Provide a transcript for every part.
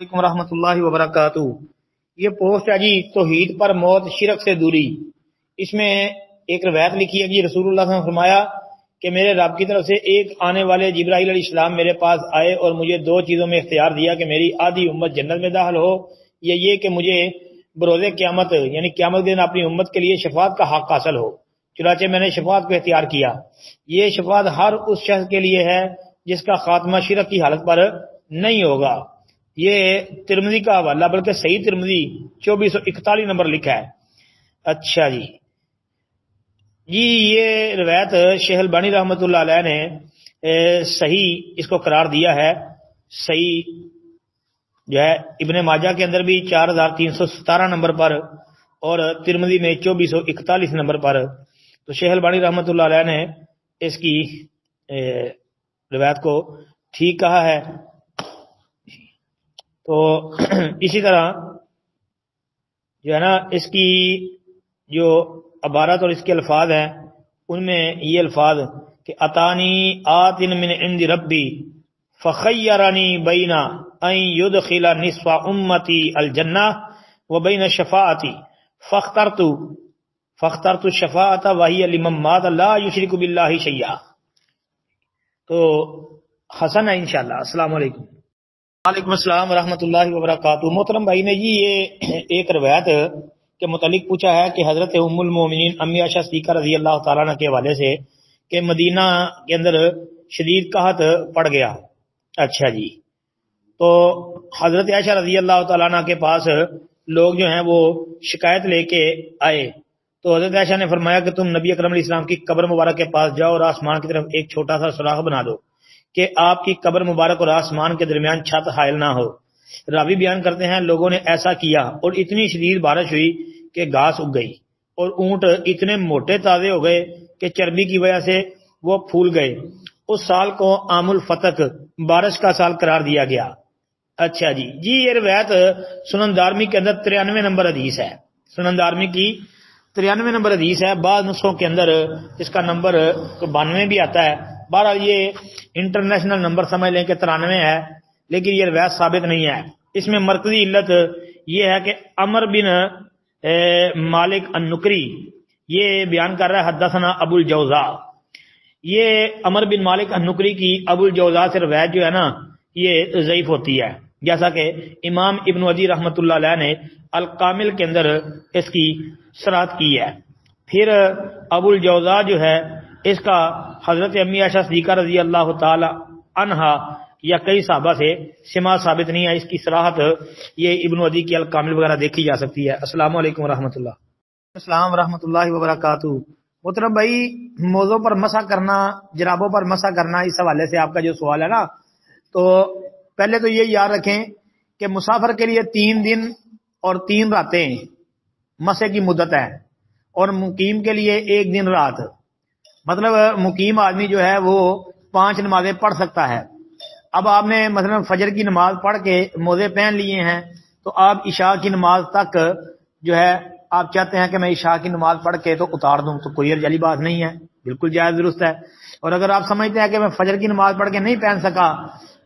علیکم ورحمۃ اللہ وبرکاتہ۔ یہ پوسٹ ہے جی توحید پر موت شرک سے دوری۔ اس میں ایک روایت لکھی ہے کہ رسول اللہ صلی اللہ علیہ وسلم نے فرمایا کہ میرے رب کی طرف سے ایک آنے والے جبرائیل علیہ السلام میرے پاس آئے اور مجھے دو چیزوں میں اختیار دیا کہ میری آدھی امت جنت میں داخل ہو یا یہ کہ مجھے بروز قیامت یعنی قیامت کے دن اپنی امت کے لیے شفاعت کا حق حاصل ہو۔ چنانچہ میں نے شفاعت کو اختیار کیا۔ یہ شفاعت ہر اس شخص کے لیے ہے جس کا خاتمہ شرک کی حالت پر نہیں ہوگا۔ یہ ترمذی کا حوالہ بلکہ صحیح ترمذی 2441 نمبر لکھا ہے۔ اچھا جی یہ روایت شیخ البانی رحمۃ اللہ علیہ نے صحیح اس کو قرار دیا ہے۔ صحیح جو ہے ابن ماجہ کے اندر بھی 4317 نمبر پر اور ترمذی میں 2441 نمبر پر۔ تو شیخ البانی رحمۃ اللہ علیہ نے اس کی روایت کو ٹھیک کہا ہے۔ تو اسی طرح جو ہے نا اس کی جو عبارت اور اس کے الفاظ ہیں ان میں یہ الفاظ کہ اتانی آتن من عند ربی فخیرنی بین ان یدخل نصف امتی الجنہ وبین شفاعتی فاخترت الشفاعت وہی لمن مات لا یشرک باللہ شیئا۔ تو حسن ہے انشاءاللہ۔ السلام علیکم۔ وعلیکم السلام ورحمۃ اللہ وبرکاتہ۔ محترم بھائی نے جی یہ ایک روایت کے متعلق پوچھا ہے کہ حضرت ام المومنین امی عائشہ صدیقہ رضی اللہ تعالیٰ عنہ کے حوالے سے کہ مدینہ کے اندر شدید قحط پڑ گیا۔ اچھا جی تو حضرت عائشہ رضی اللہ تعالیٰ عنہ کے پاس لوگ جو ہیں وہ شکایت لے کے آئے تو حضرت عائشہ نے فرمایا کہ تم نبی اکرم علیہ السلام کی قبر مبارک کے پاس جاؤ اور آسمان کی طرف ایک چھوٹا سا سوراخ بنا دو کہ آپ کی قبر مبارک اور آسمان کے درمیان چھت حائل نہ ہو۔ راوی بیان کرتے ہیں لوگوں نے ایسا کیا اور اتنی شدید بارش ہوئی کہ گھاس اگ گئی اور اونٹ اتنے موٹے تازے ہو گئے کہ چربی کی وجہ سے وہ پھول گئے۔ اس سال کو عام الفتق بارش کا سال قرار دیا گیا۔ اچھا جی یہ روایت سنن دارمی کے اندر 93 نمبر حدیث ہے۔ سنن دارمی کی 93 نمبر حدیث ہے۔ بعض نسخوں کے اندر اس کا نمبر 92 بھی آتا ہے۔ بہرحال یہ انٹرنیشنل نمبر سمجھ لیں کہ 93 ہے لیکن یہ روایت ثابت نہیں ہے۔ اس میں مرکزی علت یہ ہے کہ عمر بن مالک النکری یہ بیان کر رہا ہے حدثنا ابو الجوزاء۔ یہ عمر بن مالک النکری کی ابو الجوزاء سے روایت جو ہے نا یہ ضعیف ہوتی ہے، جیسا کہ امام ابن عدی رحمۃ اللہ علیہ نے الکامل کے اندر اس کی صراحت کی ہے۔ پھر ابو الجوزاء جو ہے اس کا حضرت امی عائشہ صدیقہ رضی اللہ تعالی عنہا یا کئی صحابہ سے سماع ثابت نہیں ہے۔ اس کی صراحت یہ ابن عدی کی الکامل وغیرہ دیکھی جا سکتی ہے۔ السلام علیکم ورحمۃ اللہ۔ السلام ورحمۃ اللہ وبرکاتہ۔ محترم بھائی موضوع پر مسح کرنا، جرابوں پر مسح کرنا، اس حوالے سے آپ کا جو سوال ہے نا تو پہلے تو یہ یاد رکھیں کہ مسافر کے لیے 3 دن اور 3 راتیں مسح کی مدت ہے اور مقیم کے لیے 1 دن رات۔ مطلب مقیم آدمی جو ہے وہ 5 نمازیں پڑھ سکتا ہے۔ اب آپ نے مثلا فجر کی نماز پڑھ کے موزے پہن لیے ہیں تو آپ عشاء کی نماز تک جو ہے آپ چاہتے ہیں کہ میں عشاء کی نماز پڑھ کے تو اتار دوں تو کوئی عجیب بات نہیں ہے، بالکل جائز درست ہے۔ اور اگر آپ سمجھتے ہیں کہ میں فجر کی نماز پڑھ کے نہیں پہن سکا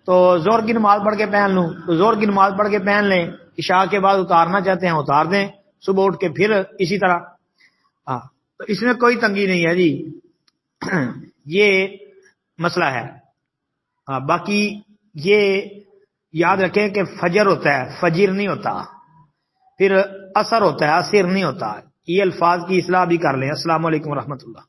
تو ظہر کی نماز پڑھ کے پہن لوں تو ظہر کی نماز پڑھ کے پہن لیں، عشاء کے بعد اتارنا چاہتے ہیں اتار دیں، صبح اٹھ کے پھر اسی طرح۔ ہاں تو اس میں کوئی تنگی نہیں ہے جی، یہ مسئلہ ہے۔ باقی یہ یاد رکھیں کہ فجر ہوتا ہے، فجر نہیں ہوتا، پھر اثر ہوتا ہے، اثر نہیں ہوتا۔ یہ الفاظ کی اصلاح بھی کر لیں۔ السلام علیکم ورحمۃ اللہ۔